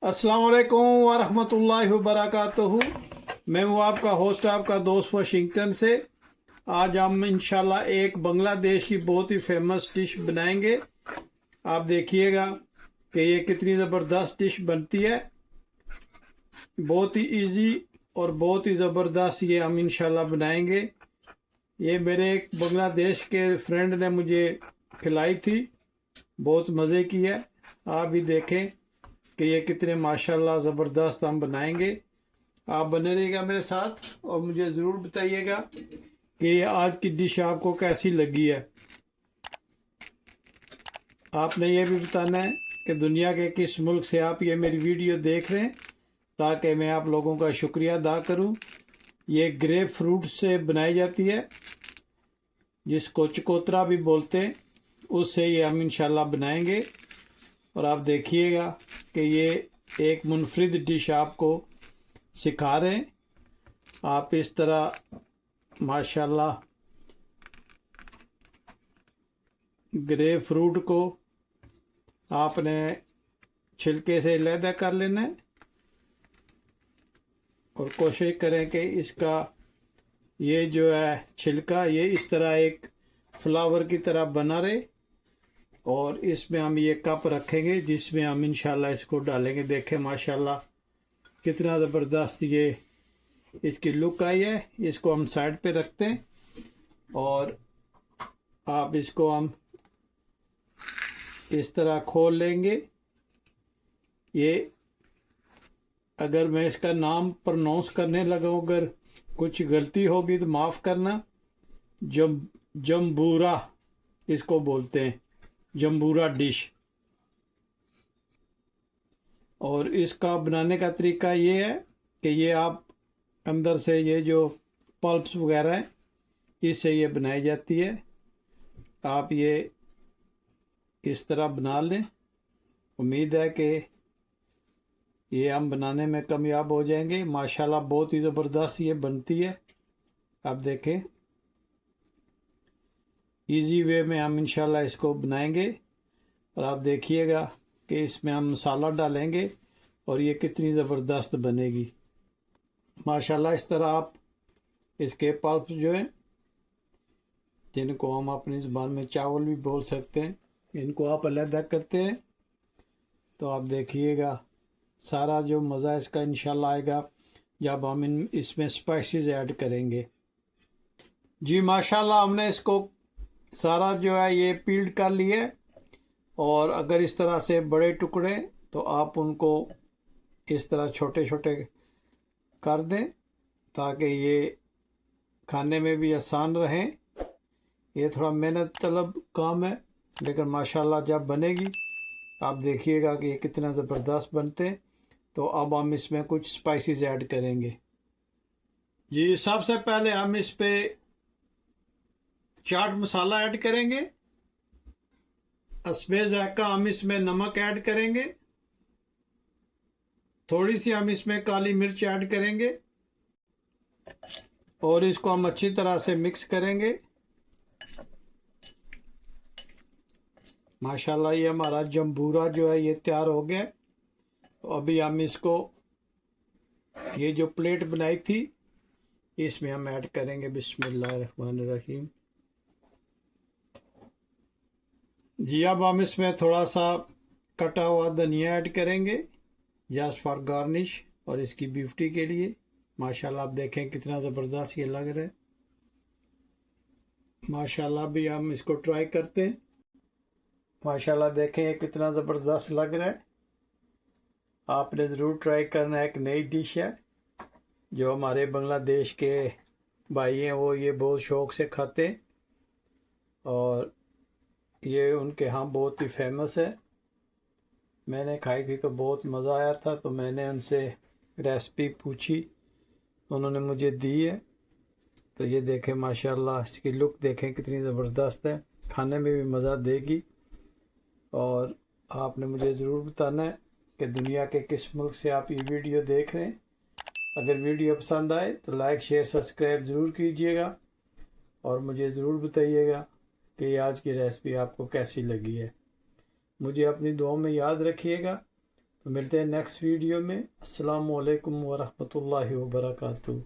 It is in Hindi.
अस्सलाम वालेकुम वरहमतुल्लाहि वबरकातुहू। मैं हूँ आपका होस्ट, आपका दोस्त वाशिंगटन से। आज हम इंशाल्लाह एक बांग्लादेश की बहुत ही फेमस डिश बनाएंगे। आप देखिएगा कि ये कितनी ज़बरदस्त डिश बनती है। बहुत ही इजी और बहुत ही ज़बरदस्त ये हम इंशाल्लाह बनाएंगे। ये मेरे एक बांग्लादेश के फ्रेंड ने मुझे खिलाई थी, बहुत मज़े की है। आप भी देखें कि ये कितने माशाल्लाह ज़बरदस्त हम बनाएंगे। आप बने रहिएगा मेरे साथ और मुझे ज़रूर बताइएगा कि ये आज की डिश आपको कैसी लगी है। आपने ये भी बताना है कि दुनिया के किस मुल्क से आप ये मेरी वीडियो देख रहे हैं, ताकि मैं आप लोगों का शुक्रिया अदा करूं। ये ग्रेप फ्रूट से बनाई जाती है, जिसको चकोतरा भी बोलते हैं। उससे ये हम इंशाल्लाह बनाएंगे और आप देखिएगा कि ये एक मुनफरिद डिश आपको सिखा रहे हैं। आप इस तरह माशाल्लाह ग्रेप फ्रूट को आपने छिलके से अलहदा कर लेना है और कोशिश करें कि इसका ये जो है छिलका ये इस तरह एक फ्लावर की तरह बना रहे। और इसमें हम ये कप रखेंगे जिसमें हम इंशाल्लाह इसको डालेंगे। देखें माशाल्लाह कितना ज़बरदस्त ये इसकी लुक आई है। इसको हम साइड पे रखते हैं और आप इसको हम इस तरह खोल लेंगे। ये अगर मैं इसका नाम प्रोनाउंस करने लगा अगर कुछ गलती होगी तो माफ़ करना। जम्बूरा इसको बोलते हैं, जम्बूरा डिश। और इसका बनाने का तरीका ये है कि ये आप अंदर से ये जो पल्प्स वगैरह हैं इससे ये बनाई जाती है। आप ये इस तरह बना लें। उम्मीद है कि ये हम बनाने में कामयाब हो जाएंगे। माशाल्लाह बहुत ही ज़बरदस्त ये बनती है। आप देखें इजी वे में हम इंशाल्लाह इसको बनाएंगे और आप देखिएगा कि इसमें हम मसाला डालेंगे और ये कितनी ज़बरदस्त बनेगी। माशाल्लाह इस तरह आप इसके पल्प जो हैं, जिनको हम अपनी ज़बान में चावल भी बोल सकते हैं, इनको आप अलहदा करते हैं तो आप देखिएगा सारा जो मज़ा इसका इंशाल्लाह आएगा जब हम इसमें स्पाइसेस ऐड करेंगे। जी माशाल्लाह हमने इसको सारा जो है ये पील्ड कर लिए। और अगर इस तरह से बड़े टुकड़े तो आप उनको इस तरह छोटे छोटे कर दें ताकि ये खाने में भी आसान रहें। ये थोड़ा मेहनत तलब काम है, लेकिन माशाल्लाह जब बनेगी आप देखिएगा कि ये कितना ज़बरदस्त बनते हैं। तो अब हम इसमें कुछ स्पाइसेस ऐड करेंगे। जी सबसे पहले हम इस पे चाट मसाला ऐड करेंगे। अस्बे ज़ायका हम इसमें नमक ऐड करेंगे। थोड़ी सी हम इसमें काली मिर्च ऐड करेंगे और इसको हम अच्छी तरह से मिक्स करेंगे। माशाल्लाह ये हमारा जम्बूरा जो है ये तैयार हो गया। तो अभी हम इसको ये जो प्लेट बनाई थी इसमें हम ऐड करेंगे। बिस्मिल्लाहिर्रहमानिर्रहीम। जी अब हम इसमें थोड़ा सा कटा हुआ धनिया ऐड करेंगे जस्ट फॉर गार्निश और इसकी ब्यूटी के लिए। माशाल्लाह आप देखें कितना ज़बरदस्त ये लग रहा है। माशाल्लाह भी हम इसको ट्राई करते हैं। माशाल्लाह देखें ये कितना ज़बरदस्त लग रहा है। आपने ज़रूर ट्राई करना है। एक नई डिश है जो हमारे बांग्लादेश के भाई हैं वो ये बहुत शौक़ से खाते हैं और ये उनके यहाँ बहुत ही फेमस है। मैंने खाई थी तो बहुत मज़ा आया था, तो मैंने उनसे रेसिपी पूछी, उन्होंने मुझे दी है। तो ये देखें माशाल्लाह इसकी लुक देखें कितनी ज़बरदस्त है, खाने में भी मज़ा देगी। और आपने मुझे ज़रूर बताना है कि दुनिया के किस मुल्क से आप ये वीडियो देख रहे हैं। अगर वीडियो पसंद आए तो लाइक शेयर सब्सक्राइब ज़रूर कीजिएगा और मुझे ज़रूर बताइएगा कि आज की रेसिपी आपको कैसी लगी है। मुझे अपनी दुआओं में याद रखिएगा। तो मिलते हैं नेक्स्ट वीडियो में। अस्सलामु अलैकुम वरहमतुल्लाहि वबरकातुहू।